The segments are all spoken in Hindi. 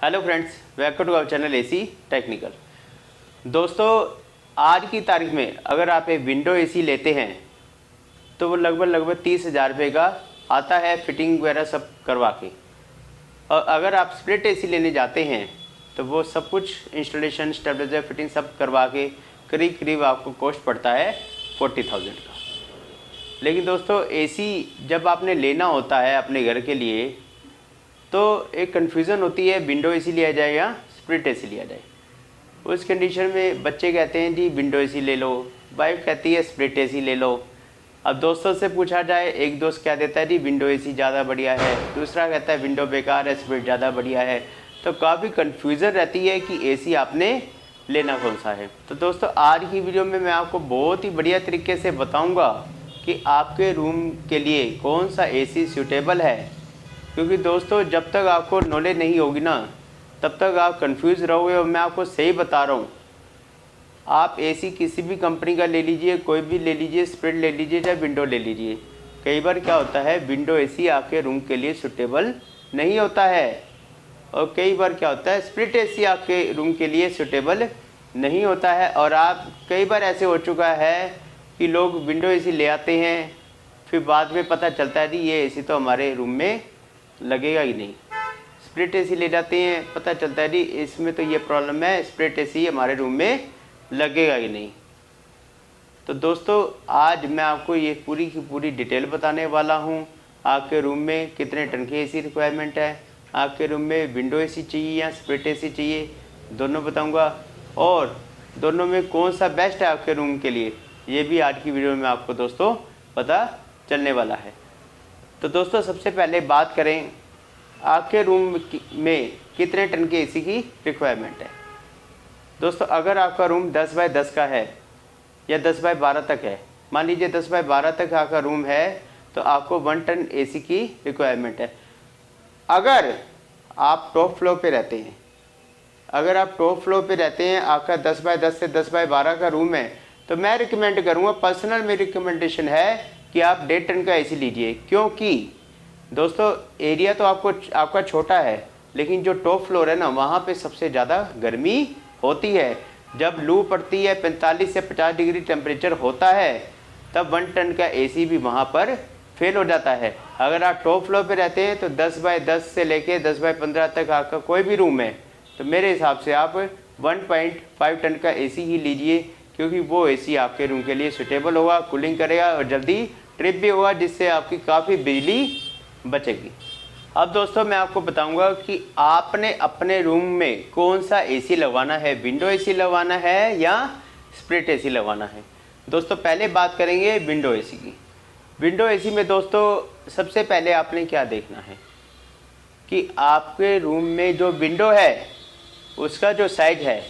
Hello friends, welcome to our channel AC technical. दोस्तों, आज की तारीख में अगर आप एक विंडो एसी लेते हैं तो वो लगभग 30,000 रुपये का आता है, फिटिंग वगैरह सब करवा के। और अगर आप स्प्लिट एसी लेने जाते हैं तो वो सब कुछ इंस्टॉलेशन, स्टेबलाइजर, फिटिंग सब करवा के करीब आपको कॉस्ट पड़ता है 40,000 का। लेकिन दोस्तों, एसी जब आपने लेना होता है अपने घर के लिए तो एक कन्फ्यूज़न होती है, विंडो एसी लिया जाए या स्प्लिट एसी लिया जाए। उस कंडीशन में बच्चे कहते हैं जी विंडो एसी ले लो, वाइफ कहती है स्प्लिट एसी ले लो। अब दोस्तों से पूछा जाए, एक दोस्त कह देता है जी विंडो एसी ज़्यादा बढ़िया है, दूसरा कहता है विंडो बेकार है, स्प्लिट ज़्यादा बढ़िया है। तो काफ़ी कन्फ्यूज़न रहती है कि एसी आपने लेना कौन सा है। तो दोस्तों, आज की वीडियो में मैं आपको बहुत ही बढ़िया तरीके से बताऊँगा कि आपके रूम के लिए कौन सा एसी सूटेबल है। क्योंकि दोस्तों, जब तक आपको नॉलेज नहीं होगी ना तब तक आप कंफ्यूज रहोगे। और मैं आपको सही बता रहा हूँ, आप एसी किसी भी कंपनी का ले लीजिए, कोई भी ले लीजिए, स्प्लिट ले लीजिए चाहे विंडो ले लीजिए, कई बार क्या होता है विंडो एसी आपके रूम के लिए सूटेबल नहीं होता है। और कई बार क्या होता है स्प्लिट एसी आपके रूम के लिए सूटेबल नहीं होता है। और आप कई बार ऐसे हो चुका है कि लोग विंडो एसी ले आते हैं, फिर बाद में पता चलता है कि ये एसी तो हमारे रूम में लगेगा ही नहीं। स्प्लिट एसी ले जाते हैं, पता चलता है जी इसमें तो ये प्रॉब्लम है, स्प्लिट एसी हमारे रूम में लगेगा ही नहीं। तो दोस्तों, आज मैं आपको ये पूरी की पूरी डिटेल बताने वाला हूँ। आपके रूम में कितने टन की एसी रिक्वायरमेंट है, आपके रूम में विंडो एसी चाहिए या स्प्लिट एसी चाहिए, दोनों बताऊँगा। और दोनों में कौन सा बेस्ट है आपके रूम के लिए, ये भी आज की वीडियो में आपको दोस्तों पता चलने वाला है। तो दोस्तों, सबसे पहले बात करें आपके रूम में कितने टन के एसी की रिक्वायरमेंट है। दोस्तों, अगर आपका रूम 10 बाय 10 का है या 10 बाय 12 तक है, मान लीजिए 10 बाय 12 तक आपका रूम है तो आपको 1 टन एसी की रिक्वायरमेंट है। अगर आप टॉप फ्लोर पे रहते हैं, अगर आप टॉप फ्लोर पे रहते हैं, आपका 10 बाय 10 से 10 बाय 12 का रूम है, तो मैं रिकमेंड करूँगा, पर्सनल मेरी रिकमेंडेशन है कि आप 1.5 टन का एसी लीजिए। क्योंकि दोस्तों, एरिया तो आपका छोटा है, लेकिन जो टॉप फ्लोर है ना वहाँ पे सबसे ज़्यादा गर्मी होती है। जब लू पड़ती है, 45 से 50 डिग्री टेम्परेचर होता है, तब 1 टन का एसी भी वहाँ पर फेल हो जाता है। अगर आप टॉप फ्लोर पे रहते हैं तो 10 बाय 10 से लेके 10 बाय 15 तक आपका कोई भी रूम है, तो मेरे हिसाब से आप 1.5 टन का एसी ही लीजिए, क्योंकि वो एसी आपके रूम के लिए सूटेबल होगा, कूलिंग करेगा और जल्दी ट्रिप भी होगा, जिससे आपकी काफ़ी बिजली बचेगी। अब दोस्तों, मैं आपको बताऊंगा कि आपने अपने रूम में कौन सा एसी लगवाना है, विंडो एसी लगवाना है या स्प्लिट एसी लगवाना है। दोस्तों, पहले बात करेंगे विंडो एसी की। विंडो एसी में दोस्तों सबसे पहले आपने क्या देखना है कि आपके रूम में जो विंडो है उसका जो साइज है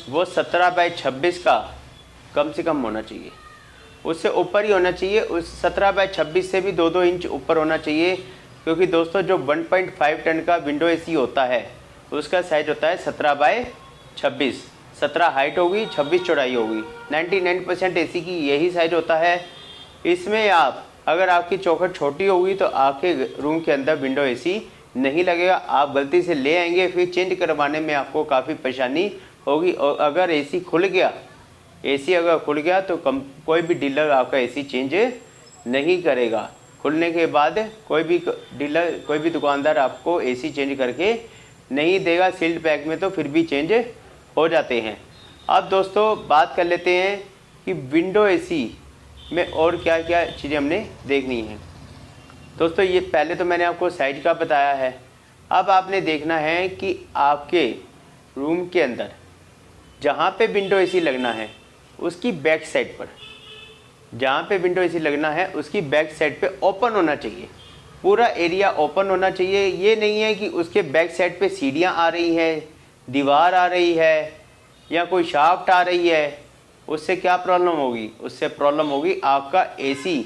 वो 17 बाय 26 का कम से कम होना चाहिए, उससे ऊपर ही होना चाहिए। उस 17 बाय 26 से भी 2-2 इंच ऊपर होना चाहिए। क्योंकि दोस्तों, जो 1.5 टन का विंडो एसी होता है उसका साइज होता है 17 बाय 26। 17 हाइट होगी, 26 चौड़ाई होगी। 99% एसी की यही साइज होता है। इसमें आप अगर आपकी चौखट छोटी होगी तो आपके रूम के अंदर विंडो एसी नहीं लगेगा। आप गलती से ले आएंगे, फिर चेंज करवाने में आपको काफ़ी परेशानी होगी। और अगर एसी खुल गया तो कोई भी डीलर आपका एसी चेंज नहीं करेगा। खुलने के बाद कोई भी दुकानदार आपको एसी चेंज करके नहीं देगा। सील्ड पैक में तो फिर भी चेंज हो जाते हैं। अब दोस्तों, बात कर लेते हैं कि विंडो एसी में और क्या क्या चीज़ें हमने देखनी है। दोस्तों, ये पहले तो मैंने आपको साइज का बताया है। अब आपने देखना है कि आपके रूम के अंदर जहाँ पे विंडो एसी लगना है उसकी बैक साइड पर, जहाँ पे विंडो एसी लगना है उसकी बैक साइड पे ओपन होना चाहिए। पूरा एरिया ओपन होना चाहिए। ये नहीं है कि उसके बैक साइड पे सीढ़ियाँ आ रही हैं, दीवार आ रही है या कोई शाफ्ट आ रही है। उससे क्या प्रॉब्लम होगी? उससे प्रॉब्लम होगी आपका एसी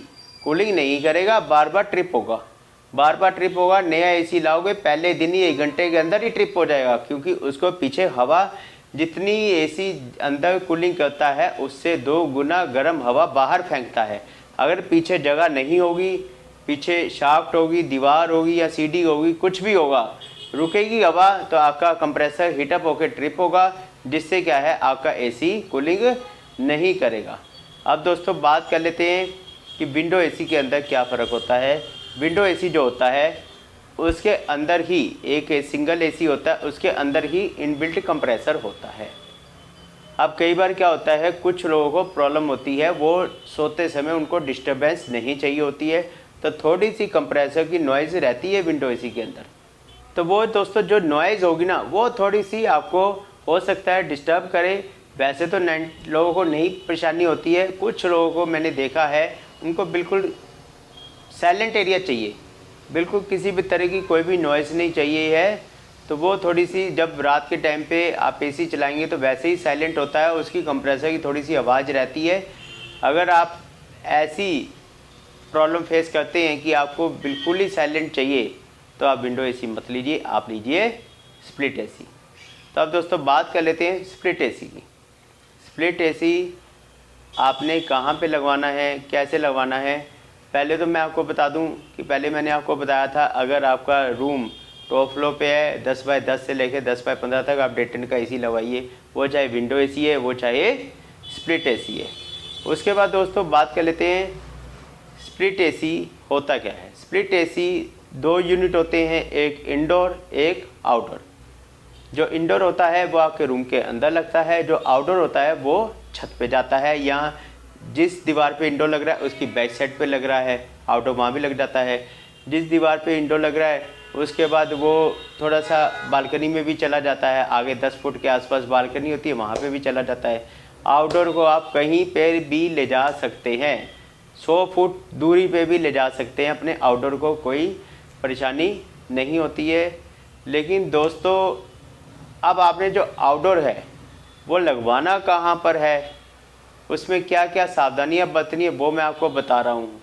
कूलिंग नहीं करेगा, बार बार ट्रिप होगा। नया एसी लाओगे, पहले दिन ही 1 घंटे के अंदर ही ट्रिप हो जाएगा, क्योंकि उसको पीछे हवा, जितनी एसी अंदर कूलिंग करता है उससे 2 गुना गर्म हवा बाहर फेंकता है। अगर पीछे जगह नहीं होगी, पीछे शाफ्ट होगी, दीवार होगी या सीढ़ी होगी, कुछ भी होगा, रुकेगी हवा तो आपका कंप्रेसर हीटअप होकर ट्रिप होगा, जिससे क्या है आपका एसी कूलिंग नहीं करेगा। अब दोस्तों बात कर लेते हैं कि विंडो एसी के अंदर क्या फ़र्क होता है। विंडो एसी जो होता है उसके अंदर ही एक सिंगल एसी होता है, उसके अंदर ही इनबिल्ट कंप्रेसर होता है। अब कई बार क्या होता है, कुछ लोगों को प्रॉब्लम होती है, वो सोते समय उनको डिस्टर्बेंस नहीं चाहिए होती है, तो थोड़ी सी कंप्रेसर की नॉइज़ रहती है विंडो एसी के अंदर। तो वो दोस्तों जो नॉइज़ होगी ना, वो थोड़ी सी आपको हो सकता है डिस्टर्ब करे। वैसे तो लोगों को नहीं परेशानी होती है, कुछ लोगों को मैंने देखा है उनको बिल्कुल साइलेंट एरिया चाहिए, बिल्कुल किसी भी तरह की कोई भी नॉइज़ नहीं चाहिए है। तो वो थोड़ी सी जब रात के टाइम पे आप एसी चलाएंगे तो वैसे ही साइलेंट होता है, उसकी कंप्रेसर की थोड़ी सी आवाज़ रहती है। अगर आप ऐसी प्रॉब्लम फेस करते हैं कि आपको बिल्कुल ही साइलेंट चाहिए तो आप विंडो एसी मत लीजिए, आप लीजिए स्प्लिट एसी। तो अब दोस्तों बात कर लेते हैं स्प्लिट एसी की। स्प्लिट एसी आपने कहाँ पे लगवाना है, कैसे लगवाना है। पहले तो मैं आपको बता दूं कि पहले मैंने आपको बताया था, अगर आपका रूम टॉप फ्लोर पे है 10 बाय 10 से लेकर 10 बाय 15 तक आप 1.5 टन का एसी लगवाइए, वो चाहे विंडो एसी है वो चाहे स्प्लिट एसी है। उसके बाद दोस्तों बात कर लेते हैं स्प्लिट एसी होता क्या है। स्प्लिट एसी 2 यूनिट होते हैं, एक इंडोर एक आउटडोर। जो इंडोर होता है वो आपके रूम के अंदर लगता है, जो आउटडोर होता है वो छत पे जाता है, या जिस दीवार पे इंडोर लग रहा है उसकी बैक साइड पे लग रहा है, आउटडोर वहाँ भी लग जाता है। जिस दीवार पे इंडोर लग रहा है उसके बाद वो थोड़ा सा बालकनी में भी चला जाता है, आगे 10 फुट के आसपास बालकनी होती है वहाँ पे भी चला जाता है। आउटडोर को आप कहीं पे भी ले जा सकते हैं, 100 फुट दूरी पे भी ले जा सकते हैं अपने आउटडोर को, कोई परेशानी नहीं होती है। लेकिन दोस्तों अब आपने जो आउटडोर है वो लगवाना कहाँ पर है, उसमें क्या क्या सावधानियाँ बरतनी है वो मैं आपको बता रहा हूँ।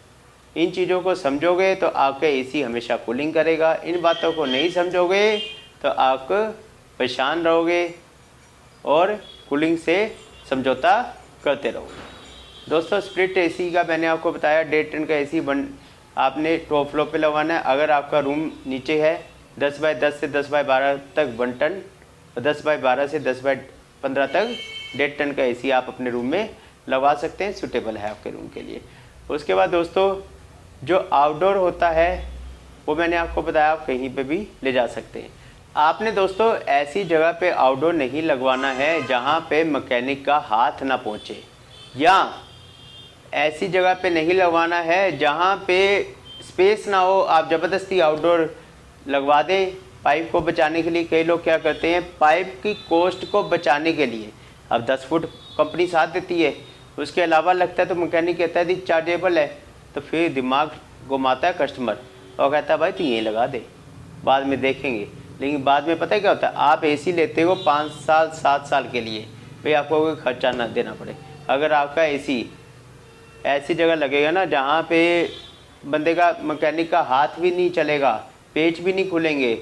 इन चीज़ों को समझोगे तो आपका एसी हमेशा कूलिंग करेगा, इन बातों को नहीं समझोगे तो आप परेशान रहोगे और कूलिंग से समझौता करते रहोगे। दोस्तों स्प्लिट एसी का मैंने आपको बताया 1.5 टन का एसी आपने टॉप फ्लोर पे लगवाना है। अगर आपका रूम नीचे है 10 बाय 10 से 10 बाय 12 तक 1 टन, 10 बाय 12 से 10 बाय 15 तक 1.5 टन का एसी आप अपने रूम में लगवा सकते हैं, सूटेबल है आपके रूम के लिए। उसके बाद दोस्तों जो आउटडोर होता है वो मैंने आपको बताया आप कहीं पे भी ले जा सकते हैं। आपने दोस्तों ऐसी जगह पे आउटडोर नहीं लगवाना है जहाँ पे मैकेनिक का हाथ ना पहुँचे, या ऐसी जगह पे नहीं लगवाना है जहाँ पे स्पेस ना हो। आप ज़बरदस्ती आउटडोर लगवा दें पाइप को बचाने के लिए। कई लोग क्या करते हैं, पाइप की कॉस्ट को बचाने के लिए, अब 10 फुट कंपनी साथ देती है, उसके अलावा लगता है तो मैकेनिक कहता है चार्जेबल है, तो फिर दिमाग घुमाता है कस्टमर और कहता है भाई तू यहीं लगा दे, बाद में देखेंगे। लेकिन बाद में पता है क्या होता है, आप एसी लेते हो 5 साल 7 साल के लिए, भाई आपको कोई खर्चा ना देना पड़े। अगर आपका एसी ऐसी जगह लगेगा ना जहाँ पे बंदे का मैकेनिक का हाथ भी नहीं चलेगा, पेच भी नहीं खुलेंगे,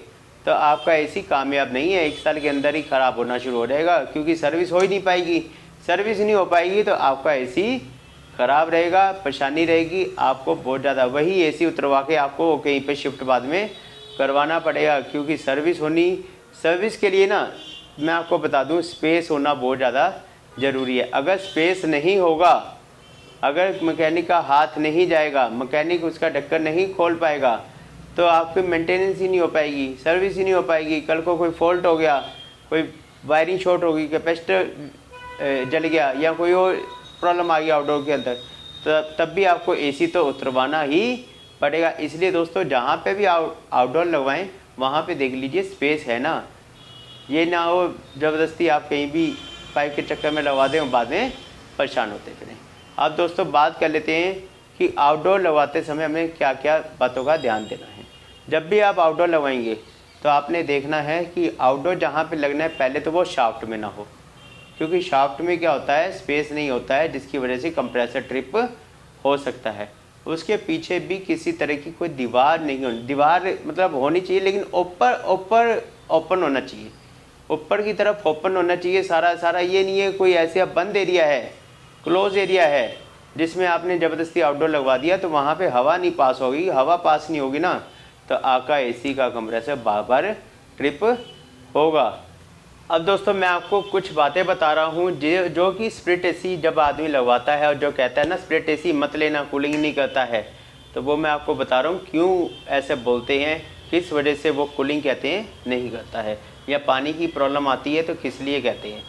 तो आपका एसी कामयाब नहीं है, 1 साल के अंदर ही ख़राब होना शुरू हो जाएगा, क्योंकि सर्विस हो ही नहीं पाएगी। सर्विस नहीं हो पाएगी तो आपका एसी ख़राब रहेगा, परेशानी रहेगी आपको बहुत ज़्यादा। वही एसी उतरवा के आपको कहीं पे शिफ्ट बाद में करवाना पड़ेगा, क्योंकि सर्विस के लिए ना मैं आपको बता दूं स्पेस होना बहुत ज़्यादा ज़रूरी है। अगर स्पेस नहीं होगा, अगर मैकेनिक का हाथ नहीं जाएगा, मैकेनिक उसका ढक्कन नहीं खोल पाएगा, तो आपकी मेंटेनेंस ही नहीं हो पाएगी, सर्विस ही नहीं हो पाएगी। कल को कोई फॉल्ट हो गया, कोई वायरिंग शॉर्ट होगी, कैपेसिटर जल गया, या कोई और प्रॉब्लम आ गया आउटडोर के अंदर, तो तब भी आपको एसी तो उतरवाना ही पड़ेगा। इसलिए दोस्तों जहाँ पे भी आउटडोर लगवाएं वहाँ पे देख लीजिए स्पेस है ना, ये ना हो ज़बरदस्ती आप कहीं भी पाइप के चक्कर में लगवा दें और बाद में परेशान होते फिरें। अब दोस्तों बात कर लेते हैं कि आउटडोर लगवाते समय हमें क्या क्या बातों का ध्यान देना है। जब भी आप आउटडोर लगवाएंगे तो आपने देखना है कि आउटडोर जहाँ पे लगना है पहले तो वो शाफ्ट में ना हो, क्योंकि शाफ्ट में क्या होता है स्पेस नहीं होता है, जिसकी वजह से कंप्रेसर ट्रिप हो सकता है। उसके पीछे भी किसी तरह की कोई दीवार नहीं होनी, दीवार मतलब होनी चाहिए लेकिन ऊपर ओपन होना चाहिए, ऊपर की तरफ ओपन होना चाहिए सारा। ये नहीं है कोई ऐसा बंद एरिया है, क्लोज एरिया है, जिसमें आपने ज़बरदस्ती आउटडोर लगवा दिया तो वहाँ पे हवा नहीं पास होगी। हवा पास नहीं होगी ना तो आपका एसी का कंप्रेसर बार बार ट्रिप होगा। अब दोस्तों मैं आपको कुछ बातें बता रहा हूँ जो कि स्प्लिट एसी जब आदमी लगवाता है और जो कहता है ना स्प्लिट एसी मत लेना, कूलिंग नहीं करता है, तो वो मैं आपको बता रहा हूँ क्यों ऐसे बोलते हैं, किस वजह से वो कूलिंग कहते हैं नहीं करता है, या पानी की प्रॉब्लम आती है तो किस लिए कहते हैं,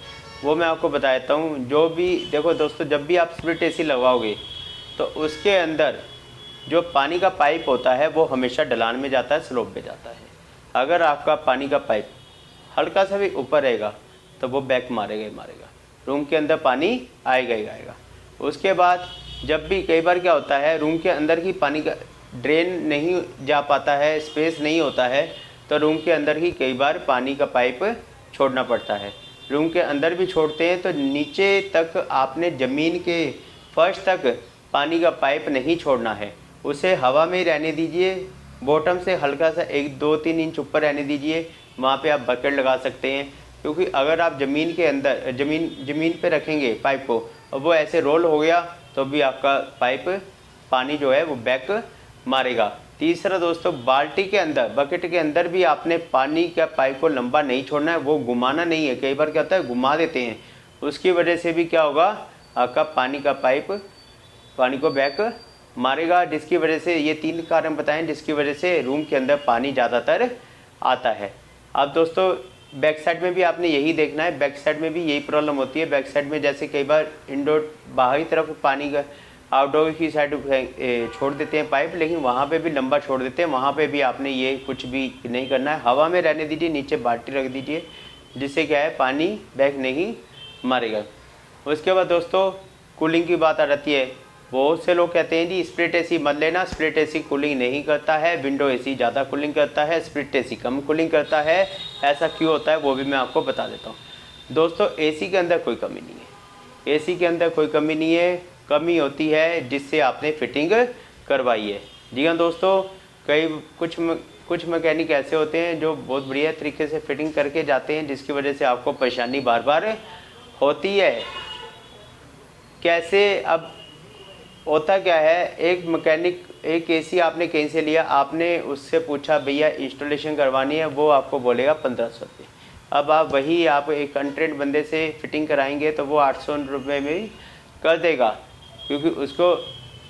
वो मैं आपको बता देता हूँ। जो भी देखो दोस्तों, जब भी आप स्प्लिट एसी लगवाओगे तो उसके अंदर जो पानी का पाइप होता है वो हमेशा ढलान में जाता है, स्लोप पे जाता है। अगर आपका पानी का पाइप हल्का सा भी ऊपर रहेगा तो वो बैक मारेगा ही मारेगा, रूम के अंदर पानी आएगा ही आएगा। उसके बाद जब भी कई बार क्या होता है, रूम के अंदर ही पानी का ड्रेन नहीं जा पाता है, स्पेस नहीं होता है, तो रूम के अंदर ही कई बार पानी का पाइप छोड़ना पड़ता है। रूम के अंदर भी छोड़ते हैं तो नीचे तक आपने ज़मीन के फर्श तक पानी का पाइप नहीं छोड़ना है, उसे हवा में ही रहने दीजिए, बॉटम से हल्का सा 1-2-3 इंच ऊपर रहने दीजिए, वहाँ पे आप बकेट लगा सकते हैं। क्योंकि अगर आप ज़मीन के अंदर ज़मीन पे रखेंगे पाइप को और वो ऐसे रोल हो गया तो भी आपका पाइप पानी जो है वो बैक मारेगा। तीसरा दोस्तों, बाल्टी के अंदर, बकेट के अंदर भी आपने पानी का पाइप को लंबा नहीं छोड़ना है, वो घुमाना नहीं है। कई बार क्या होता है घुमा देते हैं, उसकी वजह से भी क्या होगा, आपका पानी का पाइप पानी को बैक मारेगा, जिसकी वजह से ये 3 कारण बताएं जिसकी वजह से रूम के अंदर पानी ज़्यादातर आता है। अब दोस्तों बैक साइड में भी आपने यही देखना है, बैक साइड में भी यही प्रॉब्लम होती है। बैक साइड में जैसे कई बार इंडोर बाहरी तरफ पानी का आउटडोर की साइड छोड़ देते हैं पाइप, लेकिन वहाँ पे भी लंबा छोड़ देते हैं, वहाँ पे भी आपने ये कुछ भी नहीं करना है, हवा में रहने दीजिए, नीचे बाल्टी रख दीजिए, जिससे क्या है पानी बैक नहीं मारेगा। उसके बाद दोस्तों कूलिंग की बात आ जाती है। बहुत से लोग कहते हैं जी स्प्लिट एसी मत लेना, स्प्लिट एसी कूलिंग नहीं करता है, विंडो एसी ज़्यादा कूलिंग करता है, स्प्लिट एसी कम कूलिंग करता है। ऐसा क्यों होता है वो भी मैं आपको बता देता हूँ। दोस्तों एसी के अंदर कोई कमी नहीं है, एसी के अंदर कोई कमी नहीं है, कमी होती है जिससे आपने फिटिंग करवाई है। जी हाँ दोस्तों, कुछ मैकेनिक ऐसे होते हैं जो बहुत बढ़िया तरीके से फिटिंग करके जाते हैं, जिसकी वजह से आपको परेशानी बार बार होती है। कैसे, अब होता क्या है, एक मैकेनिक एक एसी आपने कहीं से लिया, आपने उससे पूछा भैया इंस्टॉलेशन करवानी है, वो आपको बोलेगा 1500 रुपये। अब आप एक अनट्रेंड बंदे से फिटिंग कराएंगे तो वो 800 रुपये में ही कर देगा, क्योंकि उसको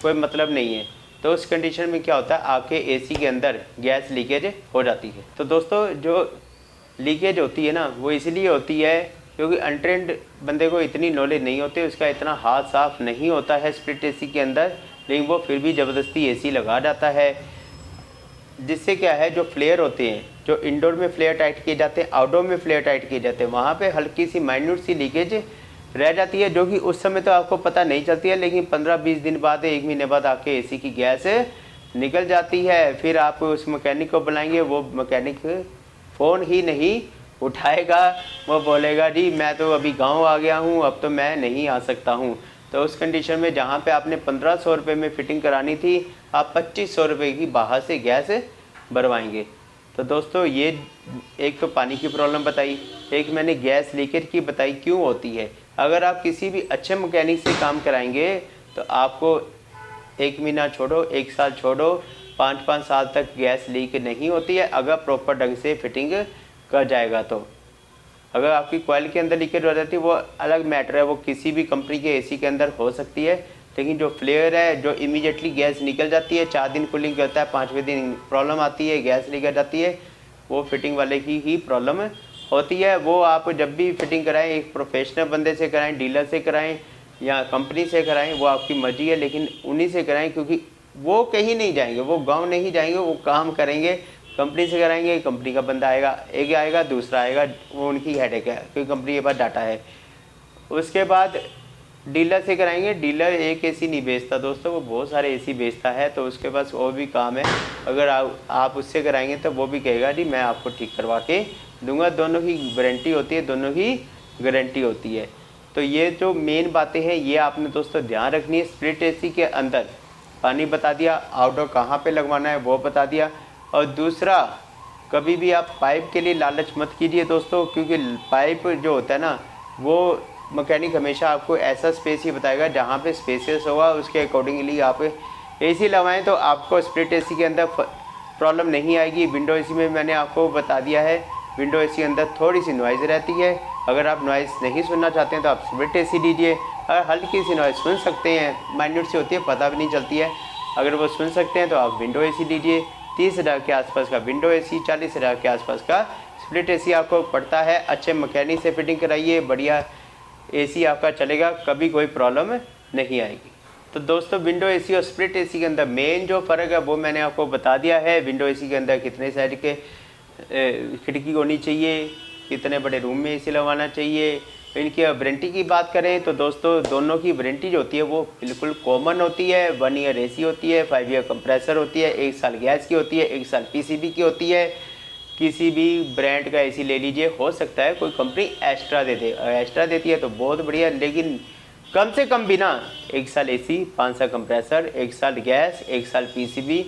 कोई मतलब नहीं है। तो उस कंडीशन में क्या होता है, आपके एसी के अंदर गैस लीकेज हो जाती है। तो दोस्तों जो लीकेज होती है ना, वो इसलिए होती है क्योंकि अनट्रेंड बंदे को इतनी नॉलेज नहीं होती, उसका इतना हाथ साफ नहीं होता है स्प्लिट एसी के अंदर, लेकिन वो फिर भी ज़बरदस्ती एसी लगा जाता है। जिससे क्या है, जो फ्लेयर होते हैं, जो इंडोर में फ्लेयर टाइट किए जाते हैं, आउटडोर में फ्लेयर टाइट किए जाते हैं, वहाँ पे हल्की सी माइन्यूट सी लीकेज रह जाती है, जो कि उस समय तो आपको पता नहीं चलती है, लेकिन 15-20 दिन बाद, 1 महीने बाद आपके एसी की गैस निकल जाती है। फिर आप उस मैकेनिक को बुलाएंगे, वो मैकेनिक फ़ोन ही नहीं उठाएगा, वो बोलेगा जी मैं तो अभी गांव आ गया हूँ, अब तो मैं नहीं आ सकता हूँ। तो उस कंडीशन में जहाँ पे आपने 1500 रुपये में फ़िटिंग करानी थी, आप 2500 रुपये की बाहर से गैस भरवाएंगे। तो दोस्तों ये एक तो पानी की प्रॉब्लम बताई, एक मैंने गैस लीकेज की बताई क्यों होती है। अगर आप किसी भी अच्छे मैकेनिक से काम कराएंगे तो आपको 1 महीना छोड़ो, 1 साल छोड़ो, 5-5 साल तक गैस लीक नहीं होती है, अगर प्रॉपर ढंग से फिटिंग कर जाएगा। तो अगर आपकी कॉइल के अंदर लीकेज हो जाती है वो अलग मैटर है, वो किसी भी कंपनी के एसी के अंदर हो सकती है, लेकिन जो फ्लेयर है, जो इमीडिएटली गैस निकल जाती है, 4 दिन कूलिंग करता है, 5वें दिन प्रॉब्लम आती है, गैस लीक कर जाती है, वो फिटिंग वाले की ही प्रॉब्लम होती है। वो आप जब भी फिटिंग कराएं, एक प्रोफेशनल बंदे से कराएं, डीलर से कराएं या कंपनी से कराएं, वो आपकी मर्जी है, लेकिन उन्हीं से कराएं, क्योंकि वो कहीं नहीं जाएंगे, वो गाँव नहीं जाएंगे, वो काम करेंगे। कंपनी से कराएंगे, कंपनी का बंदा आएगा, एक आएगा, दूसरा आएगा, वो उनकी हेडेक है, क्योंकि कंपनी के पास डाटा है। उसके बाद डीलर से कराएंगे, डीलर एक एसी नहीं बेचता दोस्तों, वो बहुत सारे एसी बेचता है, तो उसके पास और भी काम है। अगर आप उससे कराएंगे तो वो भी कहेगा जी मैं आपको ठीक करवा के दूंगा। दोनों की वारंटी होती है, दोनों की गारंटी होती है। तो ये जो मेन बातें हैं ये आपने दोस्तों ध्यान रखनी है। स्प्लिट एसी के अंदर पानी बता दिया, आउटडोर कहाँ पे लगवाना है वो बता दिया, और दूसरा कभी भी आप पाइप के लिए लालच मत कीजिए दोस्तों, क्योंकि पाइप जो होता है ना, वो मैकेनिक हमेशा आपको ऐसा स्पेस ही बताएगा जहाँ पे स्पेसियस होगा, उसके अकॉर्डिंगली आप एसी लगवाएं तो आपको स्प्लिट एसी के अंदर प्रॉब्लम नहीं आएगी। विंडो एसी में मैंने आपको बता दिया है, विंडो एसी के अंदर थोड़ी सी नॉइज़ रहती है। अगर आप नॉइज़ नहीं सुनना चाहते हैं तो आप स्प्लिट एसी लीजिए। अगर हल्की सी नॉइज़ सुन सकते हैं, माइन्यूट सी होती है, पता भी नहीं चलती है, अगर वो सुन सकते हैं तो आप विंडो एसी लीजिए। 30,000 के आसपास का विंडो एसी, 40,000 के आसपास का स्प्लिट एसी आपको पड़ता है। अच्छे मैकेनिक से फिटिंग कराइए, बढ़िया एसी आपका चलेगा, कभी कोई प्रॉब्लम नहीं आएगी। तो दोस्तों विंडो एसी और स्प्लिट एसी के अंदर मेन जो फ़र्क है वो मैंने आपको बता दिया है। विंडो एसी के अंदर कितने साइड के खिड़की होनी चाहिए, कितने बड़े रूम में एसी लगवाना चाहिए। इनकी वारंटी की बात करें तो दोस्तों दोनों की वारंटी जो होती है वो बिल्कुल कॉमन होती है। 1 ईयर एसी होती है, 5 ईयर कंप्रेसर होती है, 1 साल गैस की होती है, 1 साल पीसीबी की होती है। किसी भी ब्रांड का एसी ले लीजिए, हो सकता है कोई कंपनी एक्स्ट्रा दे दे, एक्स्ट्रा देती है तो बहुत बढ़िया, लेकिन कम से कम भी ना 1 साल एसी, 5 साल कंप्रेसर, 1 साल गैस, 1 साल पीसीबी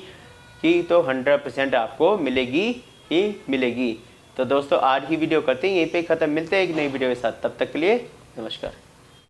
की तो 100% आपको मिलेगी ही मिलेगी। तो दोस्तों आज की वीडियो करते हैं यहीं पे ख़त्म, मिलते हैं एक नई वीडियो के साथ, तब तक के लिए नमस्कार।